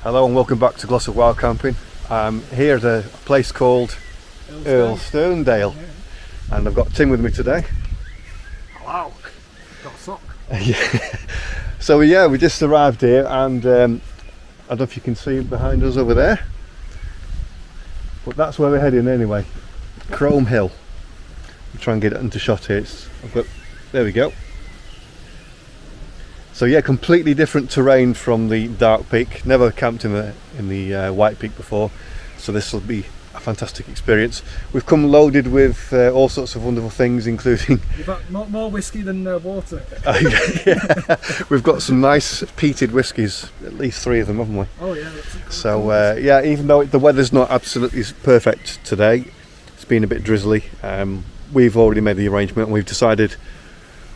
Hello and welcome back to Glossop Wild Camping. I'm here at a place called Stonedale, and I've got Tim with me today. Hello. Got a sock. Yeah. So yeah, we just arrived here, and I don't know if you can see it behind us over there, but that's where we're heading anyway. Crome Hill. I'll try and get it into shot here. There we go. So yeah, completely different terrain from the Dark Peak. Never camped in the White Peak before, so this will be a fantastic experience. We've come loaded with all sorts of wonderful things, including You've got more whiskey than water. yeah, we've got some nice peated whiskies, at least 3 of them, haven't we? Oh yeah. So yeah, even though the weather's not absolutely perfect today, it's been a bit drizzly. We've already made the arrangement, and we've decided,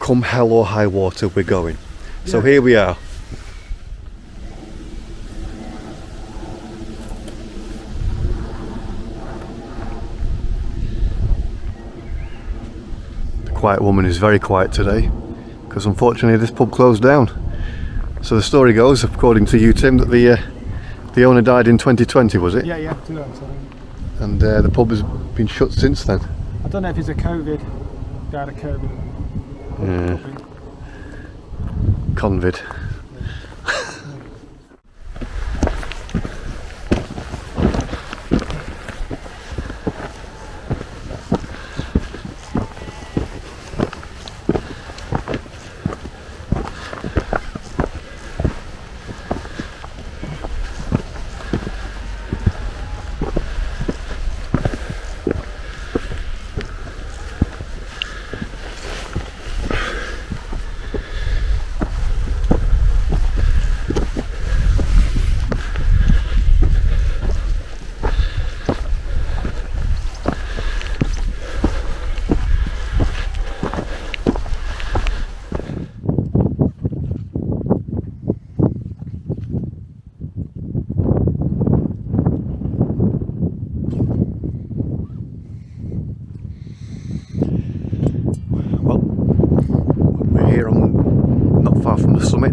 come hell or high water, we're going. So here we are. The quiet woman is very quiet today, because unfortunately this pub closed down. So the story goes, according to you, Tim, that the owner died in 2020, was it? Yeah, 2020. And the pub has been shut since then. I don't know if it's a COVID. Died of COVID. Yeah. Convid.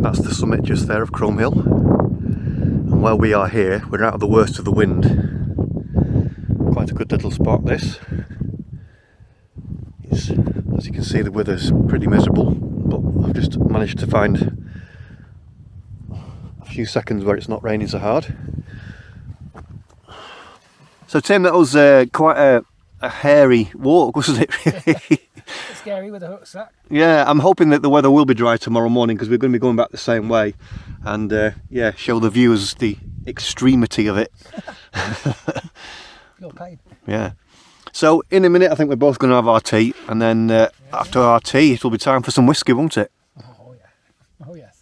That's the summit just there of Crome Hill, and while we are here, we're out of the worst of the wind. Quite a good little spot this. As you can see, the weather's pretty miserable, but I've just managed to find a few seconds where it's not raining so hard. So Tim, that was quite a hairy walk, wasn't it, really? Scary with a rucksack. Yeah, I'm hoping that the weather will be dry tomorrow morning, because we're going to be going back the same way, and yeah, show the viewers the extremity of it. You're paid. Yeah. So in a minute, I think we're both going to have our tea, and then after our tea, it'll be time for some whiskey, won't it? Oh yeah. Oh yes.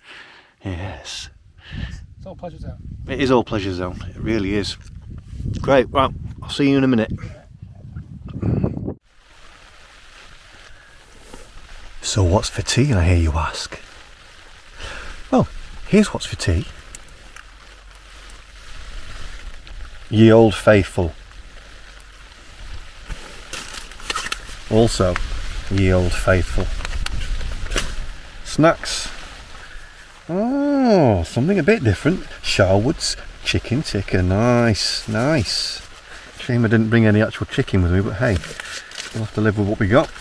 Yes. It's all pleasure zone. It is all pleasure zone. It really is. Great. Right. I'll see you in a minute. So what's for tea, I hear you ask? Well, here's what's for tea. Ye Old Faithful. Also, Ye Old Faithful. Snacks. Oh, something a bit different. Sharwood's chicken tikka. Nice, nice. Shame I didn't bring any actual chicken with me, but hey, we'll have to live with what we got.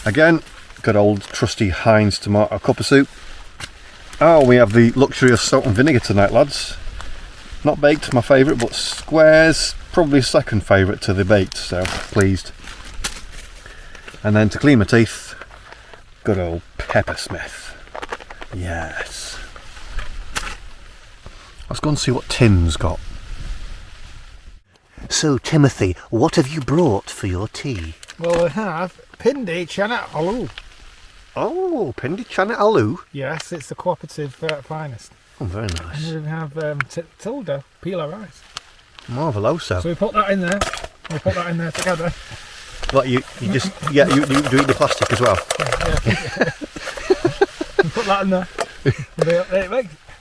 Again, good old trusty Heinz tomato cup of soup. Oh, we have the luxury of salt and vinegar tonight, lads. Not baked, my favourite, but squares, probably second favourite to the baked, so pleased. And then to clean my teeth, good old Peppersmith. Yes. Let's go and see what Tim's got. So, Timothy, what have you brought for your tea? Well, we have Pindi Chana Aloo. Oh, Pindi Chana Aloo. Yes, it's the cooperative finest. Oh, very nice. And we have Tilda Pila rice. Marvelloso. So we put that in there. We put that in there together. What, you just, yeah, you do eat the plastic as well? Yeah. We put that in there.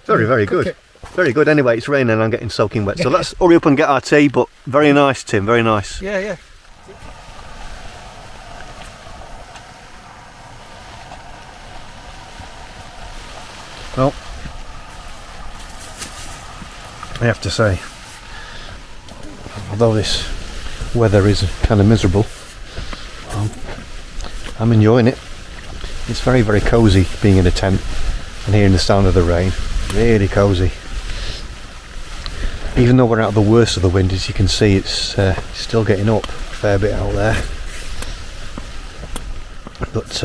Very, very good. Very good. Anyway, it's raining and I'm getting soaking wet. So let's hurry up and get our tea, but very nice, Tim, very nice. Yeah, yeah. Well, I have to say, although this weather is kind of miserable, I'm enjoying it. It's very, very cosy being in a tent and hearing the sound of the rain. Really cosy. Even though we're out of the worst of the wind, as you can see, it's still getting up a fair bit out there. But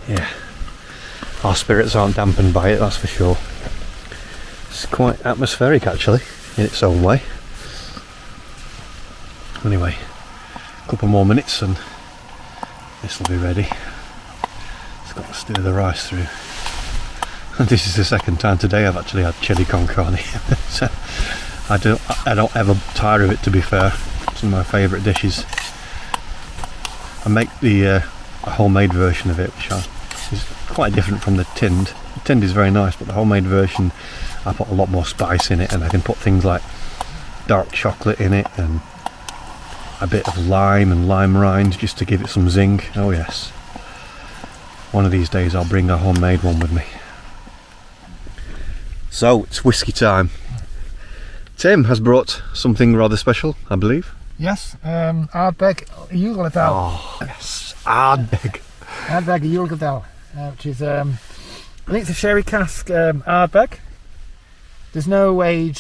yeah, our spirits aren't dampened by it, that's for sure. It's quite atmospheric actually, in its own way. Anyway, a couple more minutes and this will be ready. Just got to stir the rice through. And this is the second time today I've actually had chili con carne. So I don't ever tire of it, to be fair. It's one of my favourite dishes. I make a homemade version of it, which is quite different from the tinned. The tinned is very nice, but the homemade version, I put a lot more spice in it, and I can put things like dark chocolate in it and a bit of lime and lime rind just to give it some zing. Oh yes. One of these days I'll bring a homemade one with me. So it's whiskey time. Tim has brought something rather special, I believe. Yes, Ardbeg Juledal. Oh yes, Ardbeg. Ardbeg Juledal, which is I think it's a sherry cask Ardbeg. There's no age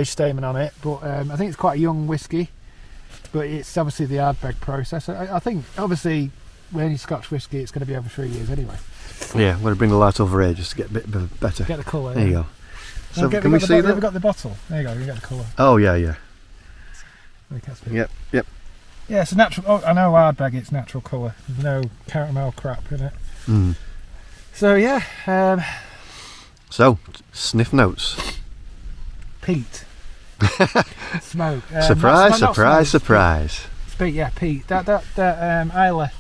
statement on it, but I think it's quite a young whiskey. But it's obviously the Ardbeg process. I think obviously with any Scotch whiskey, it's going to be over 3 years anyway. Yeah, I'm going to bring the light over here just to get a bit better. Get the colour. There you go. So can we see that? Have we got the bottle? There you go. You get the colour. Oh yeah, yeah. Yep. Yep. Yeah, it's a natural. Oh, I know Ardbeg. It's natural colour. There's no caramel crap in it. Mm. So yeah. So sniff notes. Peat. Smoke. Surprise! Not surprise! smoke. Surprise! Peat. Yeah, peat. That Isla.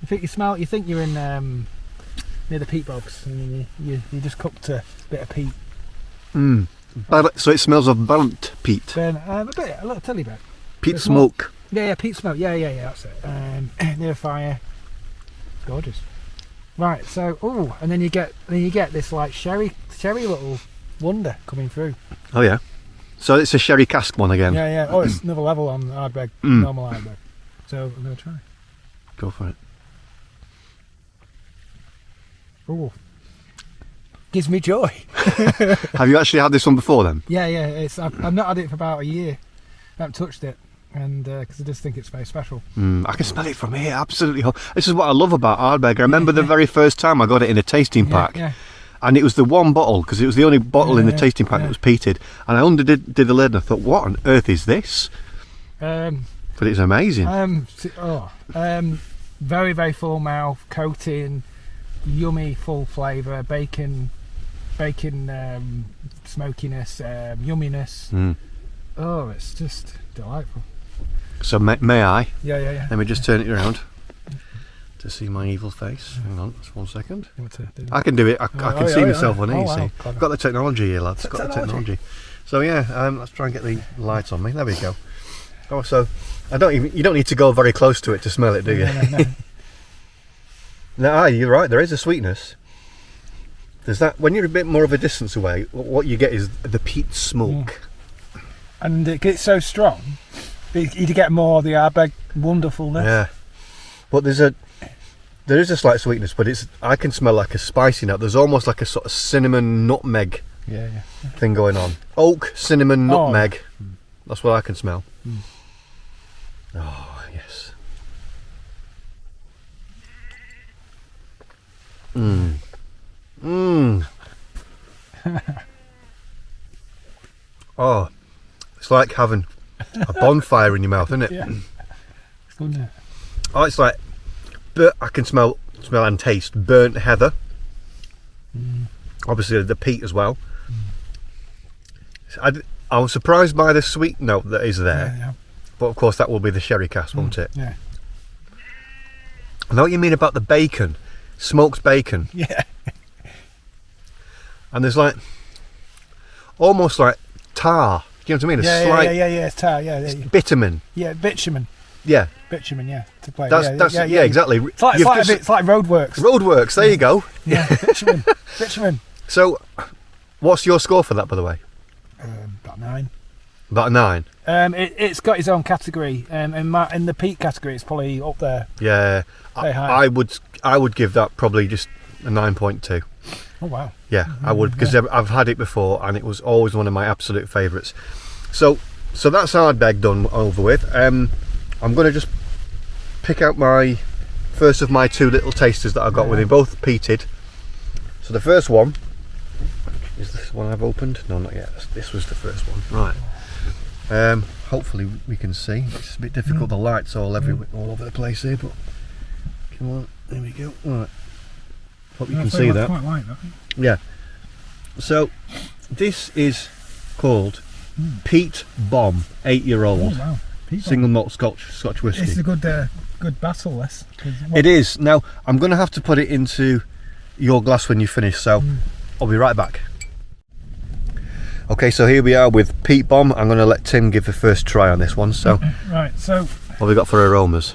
I think you smell it. You think you're in near the peat bogs, and you just cooked a bit of peat. Mm. So it smells of burnt peat. Then a little tiny bit. Peat smoke. Yeah, peat smoke. Yeah, that's it. Near a fire. Gorgeous. Right. So, and then you get this like sherry little wonder coming through. Oh yeah. So it's a sherry cask one again. Yeah. Oh, it's another level on Ardbeg, normal Ardbeg. So I'm gonna try. Go for it. Oh, gives me joy. Have you actually had this one before then? Yeah. I've not had it for about a year. I haven't touched it, and because I just think it's very special. I can smell it from here. Absolutely. This is what I love about Ardbeg. I remember the very first time I got it in a tasting pack. Yeah. And it was the one bottle, because it was the only bottle in the tasting pack that was peated. And I undid the lid and I thought, what on earth is this? But it's amazing. Very, very full mouth, coating, yummy, full flavour, bacon smokiness, yumminess. Oh, it's just delightful. So may I? Yeah. Let me just turn it around to see my evil face. Hang on, just 1 second. You want to do that? I can do it. I can see myself on it, you see. Wow, clever. I've got the technology here, lads. Got the technology. So yeah, let's try and get the lights on me. There we go. Oh, so you don't need to go very close to it to smell it, do you? No. No, you're right. There is a sweetness. There's that when you're a bit more of a distance away. What you get is the peat smoke. And it gets so strong, you get more of the Ardbeg wonderfulness. Yeah, but there is a slight sweetness, but I can smell like a spicy note. There's almost like a sort of cinnamon nutmeg thing going on. Oak, cinnamon, nutmeg. That's what I can smell. Oh yes. Oh, it's like having a bonfire in your mouth, isn't it? Yeah. It's good, isn't it? Oh, it's like, I can smell and taste burnt heather. Obviously the peat as well. I was surprised by the sweet note that is there. Yeah. But of course that will be the sherry cask, won't it? Yeah. I know what you mean about the bacon, smoked bacon. Yeah. And there's like, almost like tar. Do you know what I mean? Yeah, it's tar, yeah. Bitumen. Yeah, bitumen. Yeah. Bitumen, yeah. To play. Yeah, exactly. It's like roadworks. Roadworks, there you go. Yeah, bitumen. So, What's your score for that, by the way? About 9. About a 9. It's got its own category. In the peat category, it's probably up there. Yeah, Very high. I would give that probably just a 9.2. Oh wow. Yeah, I would, because I've had it before and it was always one of my absolute favourites. So that's Ardbeg done over with. I'm going to just pick out my first of my 2 little tasters that I got with it, both peated. So the first one is this one I've opened. No, not yet. This was the first one. Right. Hopefully we can see. It's a bit difficult. The light's all over the place here, but come on. There we go. All right. Hope you can see that. Quite like that. Yeah. So this is called Peat Bomb, 8-year-old. Oh wow. Peat Single malt Scotch whiskey. It's a good battle, this. It is. Now I'm going to have to put it into your glass when you finish, so I'll be right back. Okay, so here we are with Peat Bomb. I'm going to let Tim give the first try on this one. So right, so what have we got for aromas?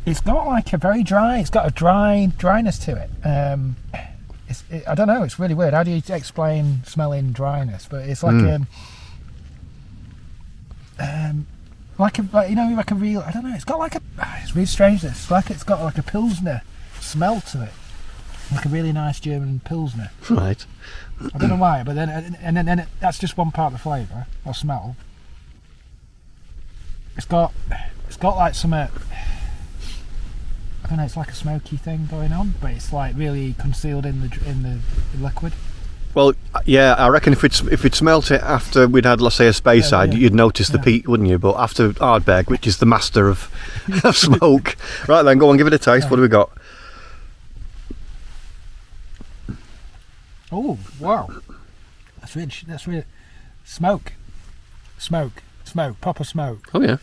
it's got like a very dry. It's got a dryness to it. I don't know. It's really weird. How do you explain smelling dryness? But it's like like a real. I don't know. It's got like a. It's really strange. It's got like a Pilsner smell to it, like a really nice German Pilsner. Right. I don't know why, but then that's just one part of the flavour or smell. It's got like some. I don't know. It's like a smoky thing going on, but it's like really concealed in the liquid. Well, yeah, I reckon if we'd smelt it after we'd had, let's say, a Speyside, you'd notice the peat, wouldn't you? But after Ardbeg, which is the master of smoke, right then, go on, give it a taste. Yeah. What do we got? Oh wow, that's really smoke, proper smoke. Oh yeah.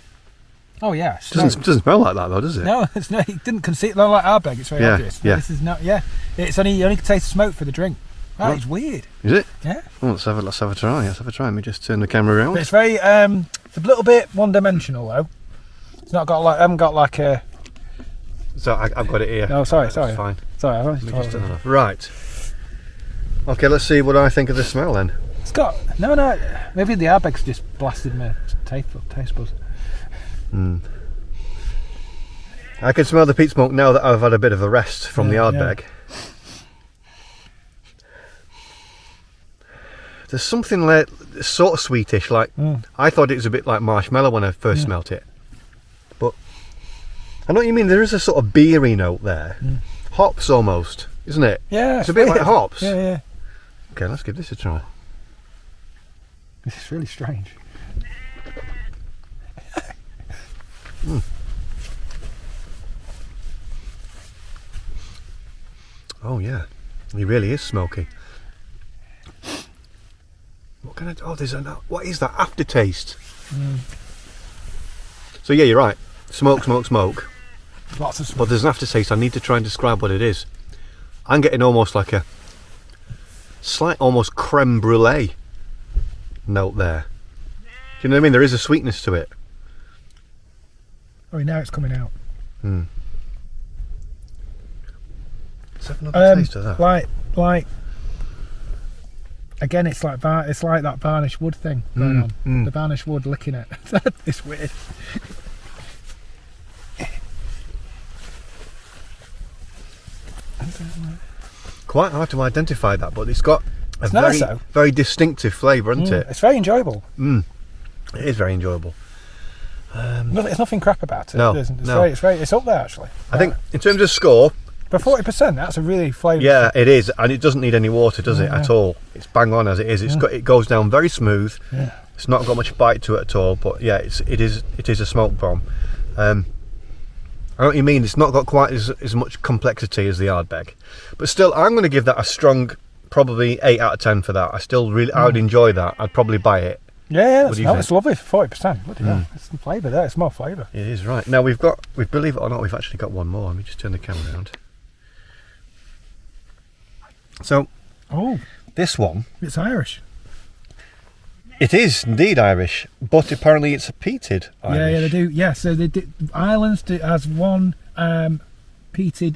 Oh yeah, Doesn't smell like that though, does it? No, it's not. It didn't conceal. Not like Ardbeg. It's very obvious. Yeah. This is not. Yeah, it's only you only can taste smoke for the drink. That is weird. Is it? Yeah. Well, let's have a try. Let me just turn the camera around. But it's very it's a little bit one-dimensional though. It's not got like I haven't got like a. So I've got it here. Oh, sorry. That's fine. Sorry, I Let me just turn it off. Right. Okay, let's see what I think of the smell then. It's got no. Maybe the Ardbeg's just blasted my taste buds. I can smell the peat smoke now that I've had a bit of a rest from the Ardbeg. Yeah. There's something like sort of sweetish. Like I thought it was a bit like marshmallow when I first smelt it, but I know what you mean. There is a sort of beery note there, hops almost, isn't it? Yeah, it's a bit like hops. Yeah. Okay, let's give this a try. This is really strange. Oh yeah, he really is smoky. What can I? Oh, what is that aftertaste? So yeah, you're right. Smoke. Lots of smoke. But there's an aftertaste. I need to try and describe what it is. I'm getting almost like a slight, almost creme brulee note there. Do you know what I mean? There is a sweetness to it. Oh, now it's coming out. Let's have another taste of that. Like. Again, it's like that varnished wood thing going on. The varnished wood licking it. It's weird. Quite hard to identify that, but it's got a nice, very distinctive flavour, isn't it? It's very enjoyable. It is very enjoyable. There's nothing crap about it. No, it's up there actually. I think in terms of score, for 40%, that's a really flavourful. Yeah, it is, and it doesn't need any water, does it, at all? It's bang on as it is. It goes down very smooth. Yeah. It's not got much bite to it at all, but yeah, it is a smoke bomb. I know what you mean. It's not got quite as much complexity as the Ardbeg, but still, I'm going to give that a strong, probably 8 out of 10 for that. I would enjoy that. I'd probably buy it. Yeah, it's lovely for 40%. Bloody hell. It's some flavour there. It's more flavour. It is, right. Now we believe it or not, we've actually got one more. Let me just turn the camera around. So, this one, it's Irish. It is indeed Irish, but apparently it's a peated Irish. Yeah, they do. Yeah, so they do. Ireland has one peated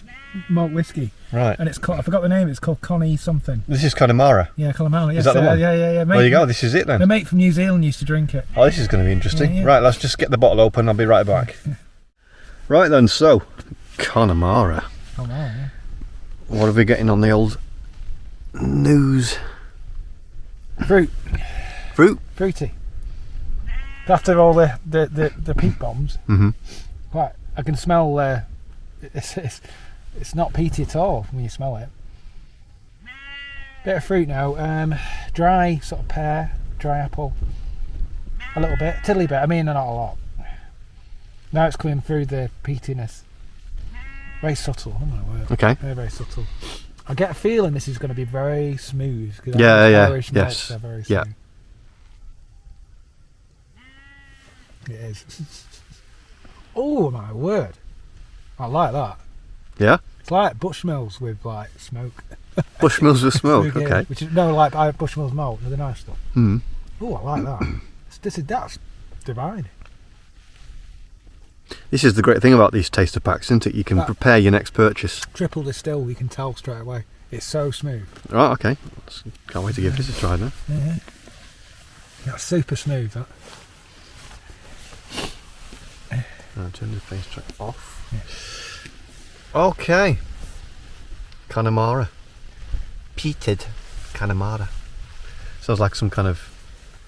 malt whiskey, Right. and it's called, I forgot the name. It's called Connie something. This is Connemara. Yeah, Connemara. Yeah, Is that the one? Yeah. There you go. This is it then. My mate from New Zealand used to drink it. Oh, this is going to be interesting. Yeah. Right, let's just get the bottle open. I'll be right back. Right then, so Connemara. Oh wow, yeah. What are we getting on the old news? Fruity. Fruit. After all the peat bombs, Mm-hmm. quite, I can smell. It's not peaty at all when you smell it. Bit of fruit now. Dry sort of pear, dry apple. A little bit, tiddly bit. I mean, not a lot. Now it's coming through the peatiness. Very subtle. Oh my word. Okay. Very, very subtle. I get a feeling this is going to be very smooth. 'Cause Yeah, Irish yes, malts are very smooth. Yeah. It is. Oh my word! I like that. Yeah. It's like Bushmills with like smoke. Bushmills with smoke. Smooth, Okay. Which is like Bushmills malt. They're the nice stuff. Mm. Oh, I like that. That's divine. This is the great thing about these taster packs, isn't it? You can prepare your next purchase. Triple distill, you can tell straight away. It's so smooth. Right. Okay. Can't wait to give this a try now. Yeah. That's super smooth. That. I'll turn the face track off. Yeah. Okay. Connemara. Peated Connemara. Sounds like some kind of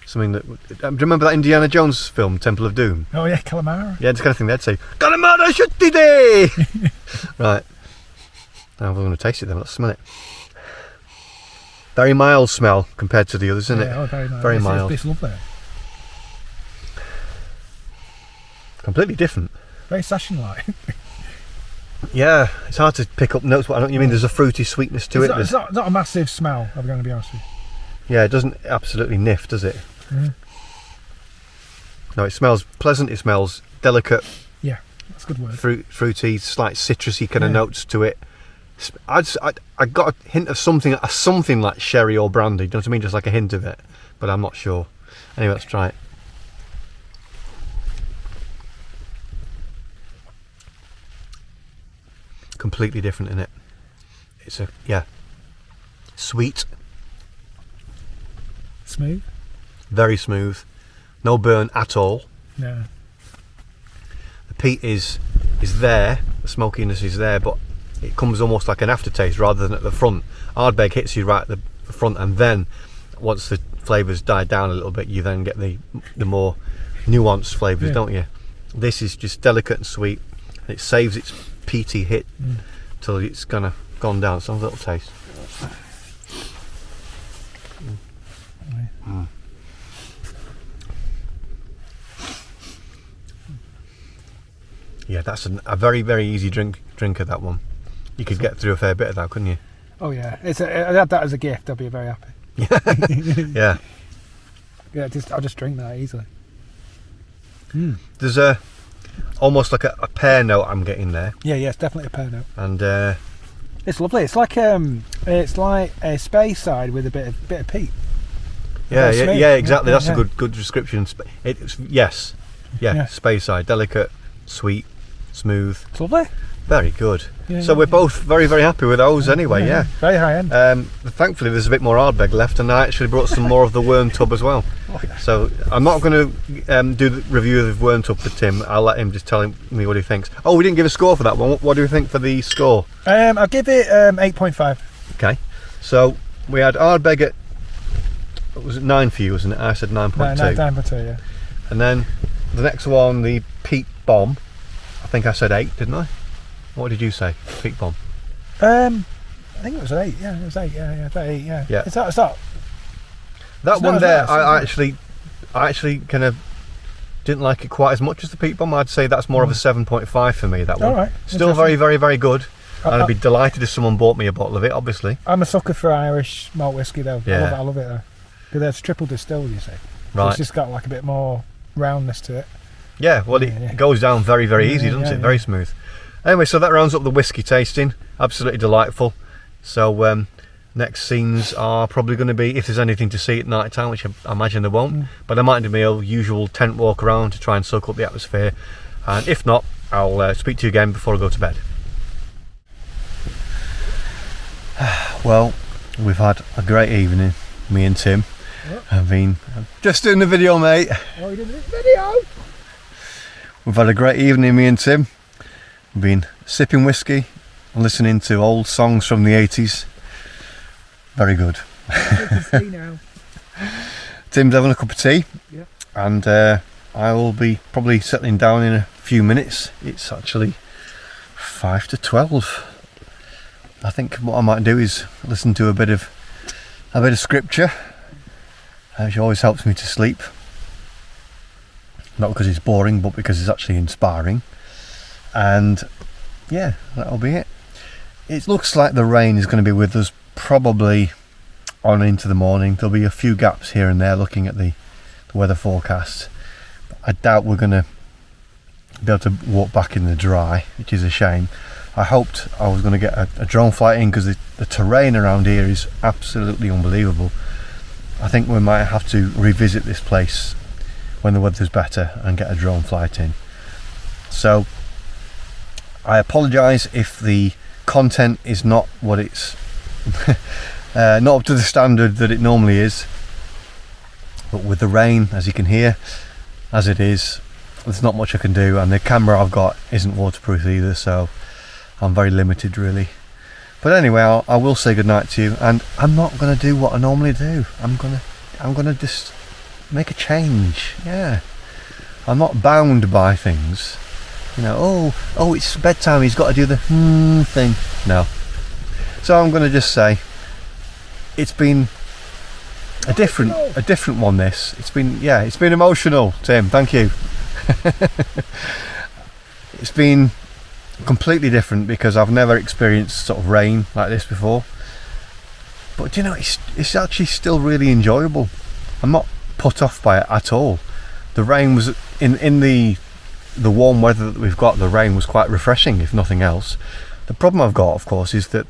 something that. Do you remember that Indiana Jones film, Temple of Doom? Oh yeah, calamari. Yeah, it's the kind of thing they'd say. Connemara shutti day. Right. Now we're going to taste it then. Let's smell it. Very mild smell compared to the others, isn't it? Oh, very nice. Very mild. It's lovely. Completely different. Very session-like. Yeah, it's hard to pick up notes, but I don't. You mean there's a fruity sweetness to it? It's not a massive smell. I'm going to be honest with you. Yeah, it doesn't absolutely niff, does it? Mm. No, it smells pleasant. It smells delicate. Yeah, that's a good word. Fruity, slight citrusy kind of notes to it. I got a hint of something like sherry or brandy. Do you know what I mean? Just like a hint of it, but I'm not sure. Anyway, let's try it. Completely different in it. It's sweet, Smooth. very smooth, no burn at all. Yeah. The peat is there, the smokiness is there, but it comes almost like an aftertaste rather than at the front. Ardbeg hits you right at the front, and then once the flavours die down a little bit, you then get the more nuanced flavours, don't you? This is just delicate and sweet. It saves its peaty hit till it's kind of gone down. Some little taste. Mm. Yeah, that's a very, very easy drinker, that one. You could get through a fair bit of that, couldn't you? Oh yeah, I had that as a gift. I'll be very happy. Yeah. Yeah, I'll just drink that easily. There's almost like a pear note I'm getting there, Yeah, it's definitely a pear note. and It's lovely. It's like a space side with a bit of peat. yeah, exactly. Yeah, That's a good description. It's space side, delicate, sweet, smooth, It's lovely. very good. Yeah, So we're both very, very happy with those anyway. Yeah. Very high end. Thankfully, there's a bit more Ardbeg left, and I actually brought some more of the worm tub as well. So I'm not going to do the review of the worm tub for Tim. I'll let him just tell me what he thinks. Oh, we didn't give a score for that one. What do you think for the score? I'll give it 8.5. Okay. So we had Ardbeg at, what was it, 9 for you, wasn't it? I said 9.2. 9.2, yeah. And then the next one, the peat bomb. I think I said 8, didn't I? What did you say? Peat bomb. I think it was 8. Yeah, it was 8. Yeah, about 8. Yeah. Yeah. It's not. That It's one not there, as nice, I actually kind of didn't like it quite as much as the peat bomb. I'd say that's more of a 7.5 for me. That one. All right. Still very, very, very good. And I- I'd be delighted if someone bought me a bottle of it. Obviously. I'm a sucker for Irish malt whiskey though. Yeah. I love it though. Because it's triple distilled, you see. So Right. it's just got like a bit more roundness to it. Yeah. Well, Yeah. it goes down very, very easy, doesn't it? Yeah. Very smooth. Anyway, so that rounds up the whiskey tasting. Absolutely delightful. So next scenes are probably going to be, if there's anything to see at night time, which I imagine there won't, but I might do my usual tent walk around to try and soak up the atmosphere, and if not, I'll speak to you again before I go to bed. Well, we've had a great evening, me and Tim. I'm just doing the video, mate. Oh, you did this video? We've had a great evening, me and Tim. We've been sipping whiskey and listening to old songs from the 80s. Very good. Now. Tim's having a cup of tea. Yeah. And I will be probably settling down in a few minutes. It's actually 5 to 12. I think what I might do is listen to a bit of scripture, which always helps me to sleep. Not because it's boring, but because it's actually inspiring. And yeah, that'll be it. It looks like the rain is going to be with us probably on into the morning. There'll be a few gaps here and there looking at the weather forecast. I doubt we're going to be able to walk back in the dry, which is a shame. I hoped I was going to get a drone flight in because the terrain around here is absolutely unbelievable. I think we might have to revisit this place when the weather's better and get a drone flight in. So I apologise if the content is not what it's not up to the standard that it normally is, but with the rain, as you can hear, as it is, there's not much I can do, and the camera I've got isn't waterproof either, so I'm very limited really. But anyway, I will say goodnight to you, and I'm not going to do what I normally do. I'm gonna just make a change. Yeah, I'm not bound by things, you know. Oh it's bedtime, he's got to do the thing. No. So I'm going to just say it's been a different one. It's been emotional, Tim, thank you. It's been completely different because I've never experienced sort of rain like this before. But you know, it's actually still really enjoyable. I'm not put off by it at all. The rain was in the warm weather that we've got. The rain was quite refreshing, if nothing else. The problem I've got, of course, is that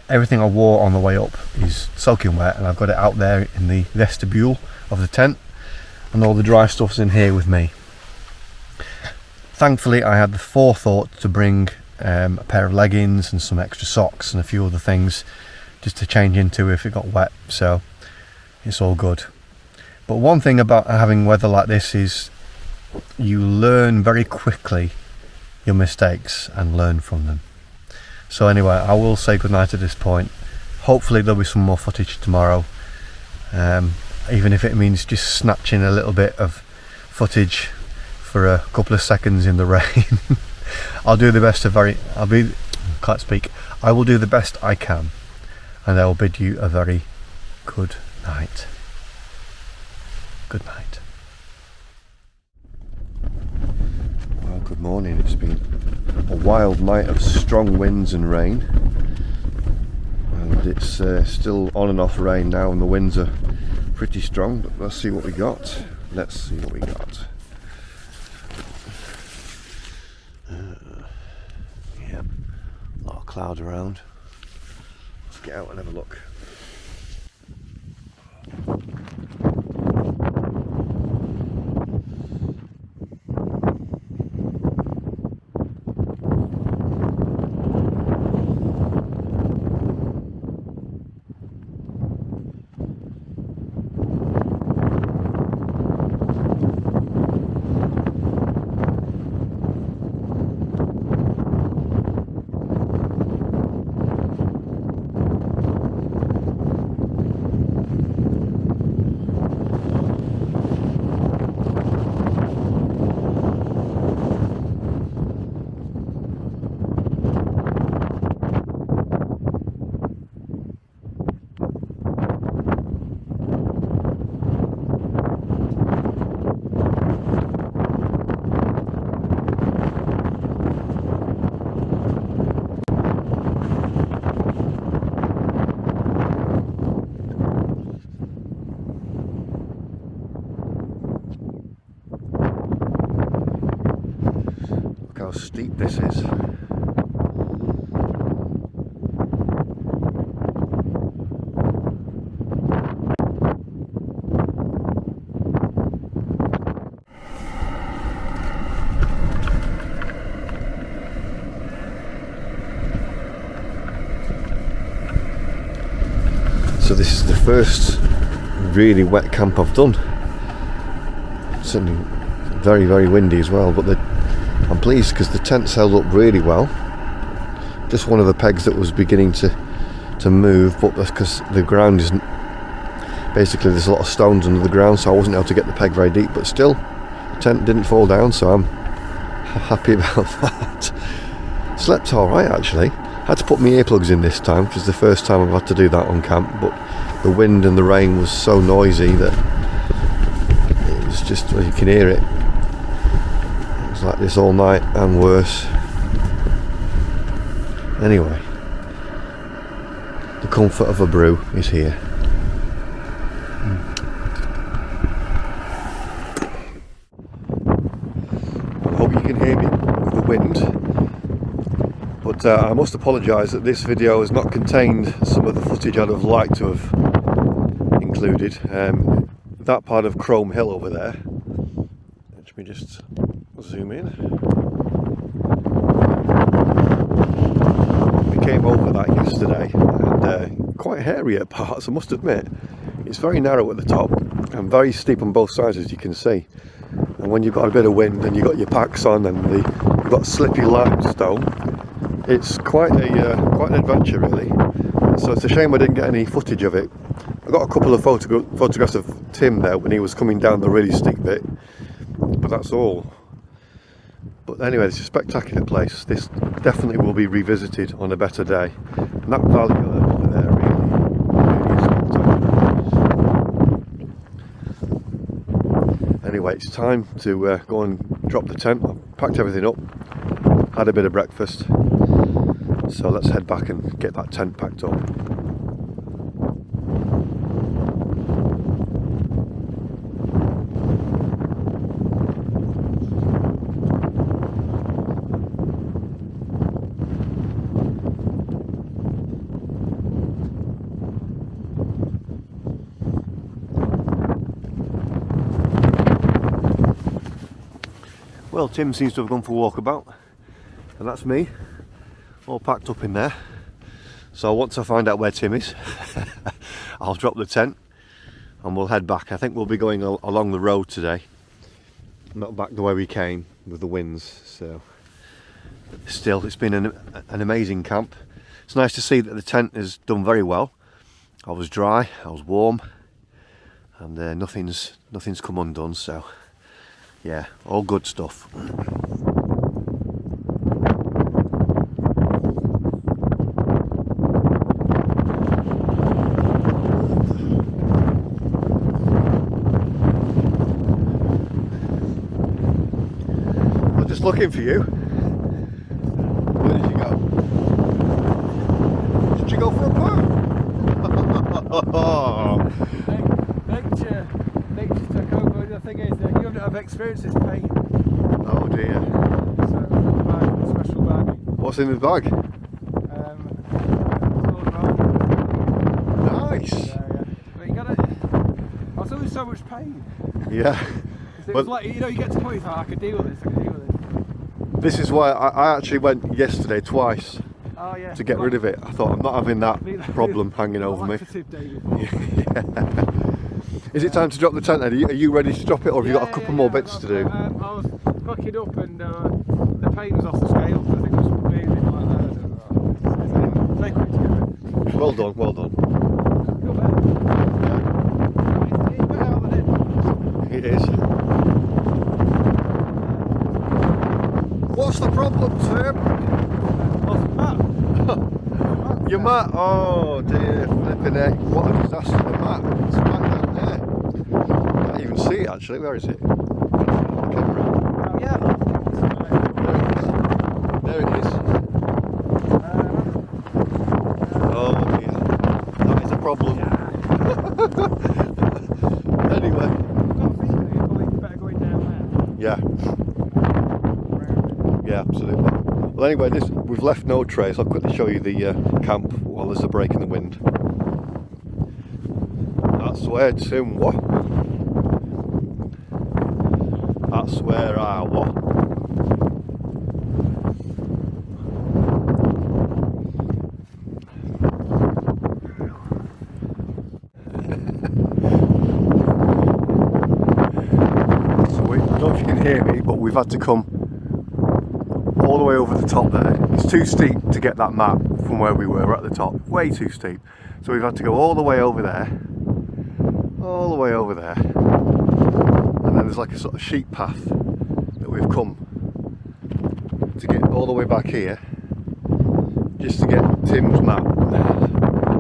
everything I wore on the way up is soaking wet, and I've got it out there in the vestibule of the tent, and all the dry stuff's in here with me. Thankfully, I had the forethought to bring a pair of leggings and some extra socks and a few other things just to change into if it got wet, so it's all good. But one thing about having weather like this is you learn very quickly your mistakes and learn from them. So anyway, I will say goodnight at this point. Hopefully there'll be some more footage tomorrow, even if it means just snatching a little bit of footage for a couple of seconds in the rain. I will do the best I can, and I will bid you a very good night. Good night. Well, good morning. It's been a wild night of strong winds and rain, and it's still on and off rain now, and the winds are pretty strong, but let's see what we got. Yeah, a lot of cloud around. Let's get out and have a look. How steep this is. So this is the first really wet camp I've done. Certainly very, very windy as well, but I'm pleased because the tent's held up really well. Just one of the pegs that was beginning to move, but that's because the ground isn't, basically there's a lot of stones under the ground, so I wasn't able to get the peg very deep, but still the tent didn't fall down, so I'm happy about that. Slept alright actually. Had to put my earplugs in this time, which is the first time I've had to do that on camp, but the wind and the rain was so noisy that it was just, well, you can hear it. It was like this all night and worse. Anyway, the comfort of a brew is here. I hope you can hear me with the wind, but I must apologise that this video has not contained some of the footage I'd have liked to have included. That part of Chrome Hill over there. Let me just zoom in. We came over that yesterday, and quite hairy at parts, I must admit. It's very narrow at the top and very steep on both sides, as you can see. And when you've got a bit of wind and you've got your packs on and you've got slippy limestone, it's quite an adventure really. So it's a shame I didn't get any footage of it. I got a couple of photographs of Tim there when he was coming down the really steep bit, but that's all. But anyway, it's a spectacular place. This definitely will be revisited on a better day. And that valley over there really is spectacular. Anyway, it's time to go and drop the tent. I've packed everything up, had a bit of breakfast, so let's head back and get that tent packed up. Well, Tim seems to have gone for a walkabout, and that's me, all packed up in there. So once I find out where Tim is, I'll drop the tent and we'll head back. I think we'll be going along the road today, not back the way we came with the winds. So still, it's been an amazing camp. It's nice to see that the tent has done very well. I was dry, I was warm, and nothing's come undone, so yeah, all good stuff. I'm just looking for you. Where did you go? Did you go for a poo? Nature took over. The thing is that you haven't have experienced this pain. Oh dear. So, special bag. What's in the bag? Nice. Yeah. But you got it. I was always so much pain. Yeah. It was like, you know, you get to the point you thought, I could deal with this. This is why I actually went yesterday twice. Oh, yeah. To get rid of it. I thought, I'm not having that problem hanging over me. Yeah. Is it time to drop the tent then? Are you ready to drop it, or have you got a couple more bits to do? I was fucking up and the pain was off the scale. I think it was moving like that. Well done, well done. It is. What's the problem, Tim? What's the mat? Your mat? Oh dear, flipping heck. What a disaster, the mat. It's back down there. Can't even see it actually. Where is it? Camera. Oh, yeah. There it is. Oh dear. That is a problem. Anyway. Better going down there. Yeah. Yeah, absolutely. Well, anyway, we've left no trace. I'll quickly show you the camp while there's a break in the wind. That's where Tim was. That's where I was. hear me, but we've had to come all the way over the top there. It's too steep to get that map from where we were at the top, way too steep. So we've had to go all the way over there, all the way over there, and then there's like a sort of sheep path that we've come to get all the way back here, just to get Tim's map.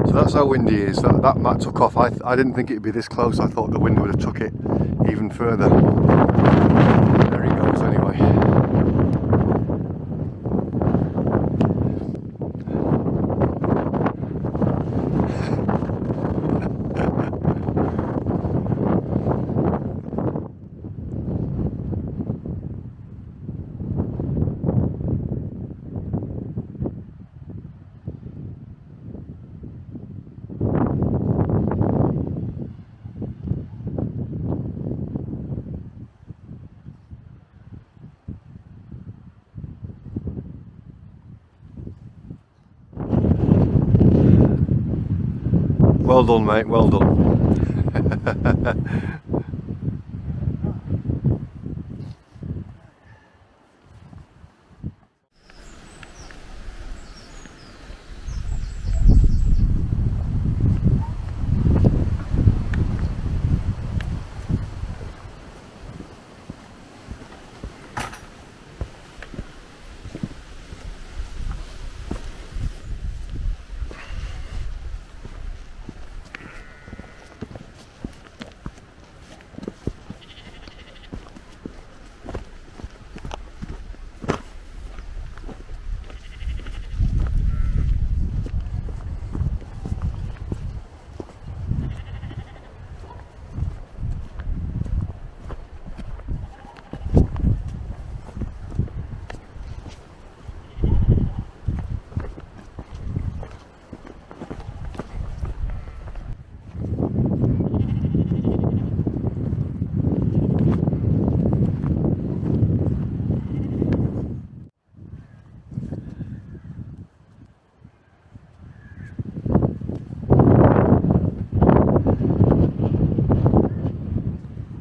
So that's how windy it is. That map took off. I didn't think it'd be this close. I thought the wind would have took it even further. There he goes anyway. Well done, mate, well done.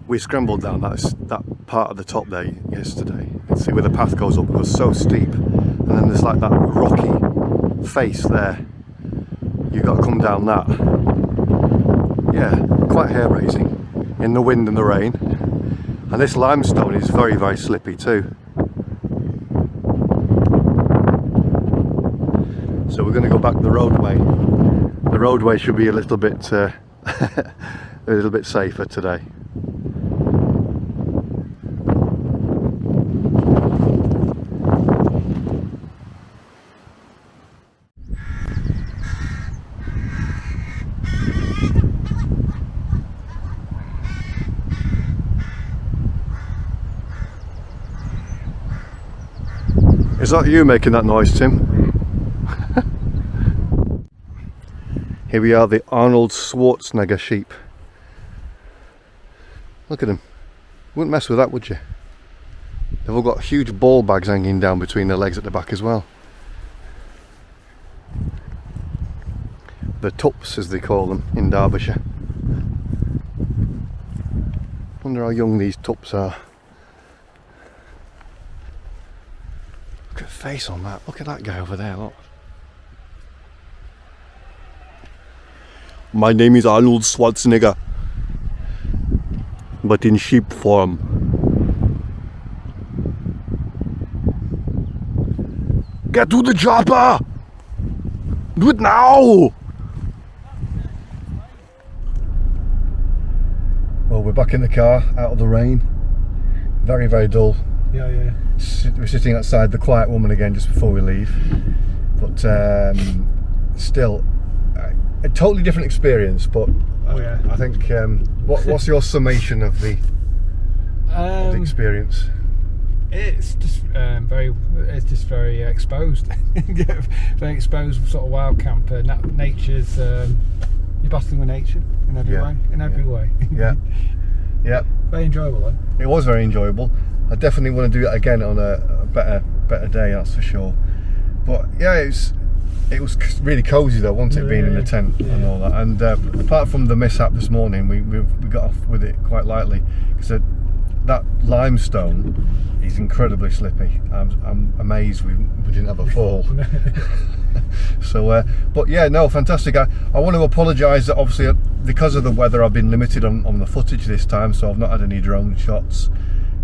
We scrambled down that part of the top there yesterday. You can see where the path goes up. It was so steep, and then there's like that rocky face there. You've got to come down that. Yeah, quite hair raising in the wind and the rain. And this limestone is very, very slippy too. So we're going to go back the roadway. The roadway should be a little bit a little bit safer today. Is that you making that noise, Tim? Here we are, the Arnold Schwarzenegger sheep. Look at them. Wouldn't mess with that, would you? They've all got huge ball bags hanging down between their legs at the back as well. The tups, as they call them in Derbyshire. Wonder how young these tups are. Look at the face on that. Look at that guy over there, look. My name is Arnold Schwarzenegger, but in sheep form. Get to the chopper! Do it now! Well, we're back in the car, out of the rain. Very, very dull. Yeah. We're sitting outside the Quiet Woman again just before we leave, but still a totally different experience. But I think what's your summation of the experience? It's just very exposed. Very exposed sort of wild camper. Nature's you're battling with nature in every way. In every way. Yeah. Very enjoyable though. It was very enjoyable. I definitely want to do it again on a better day, that's for sure. But yeah, it was really cosy though, wasn't it, being in the tent and all that. And apart from the mishap this morning, we got off with it quite lightly, because that limestone is incredibly slippy. I'm amazed we didn't have a fall. So but yeah, no, fantastic. I want to apologise that obviously because of the weather I've been limited on the footage this time, so I've not had any drone shots,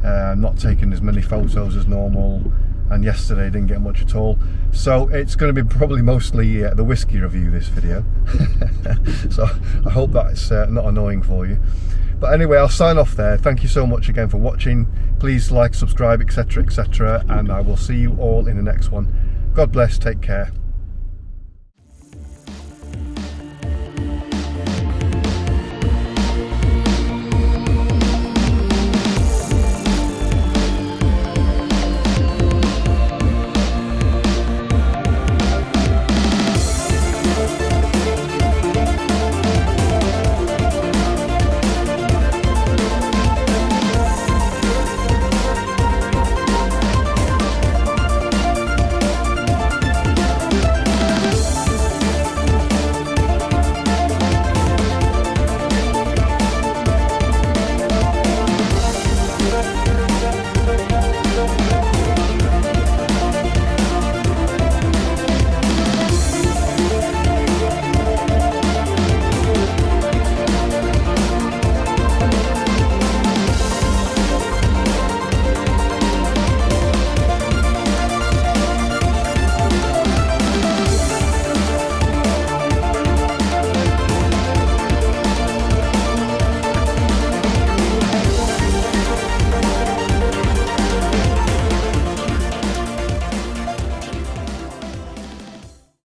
not taken as many photos as normal, and yesterday didn't get much at all. So it's going to be probably mostly the whiskey review, this video. So I hope that's not annoying for you. But anyway, I'll sign off there. Thank you so much again for watching. Please like, subscribe, etc, etc, and I will see you all in the next one. God bless, take care.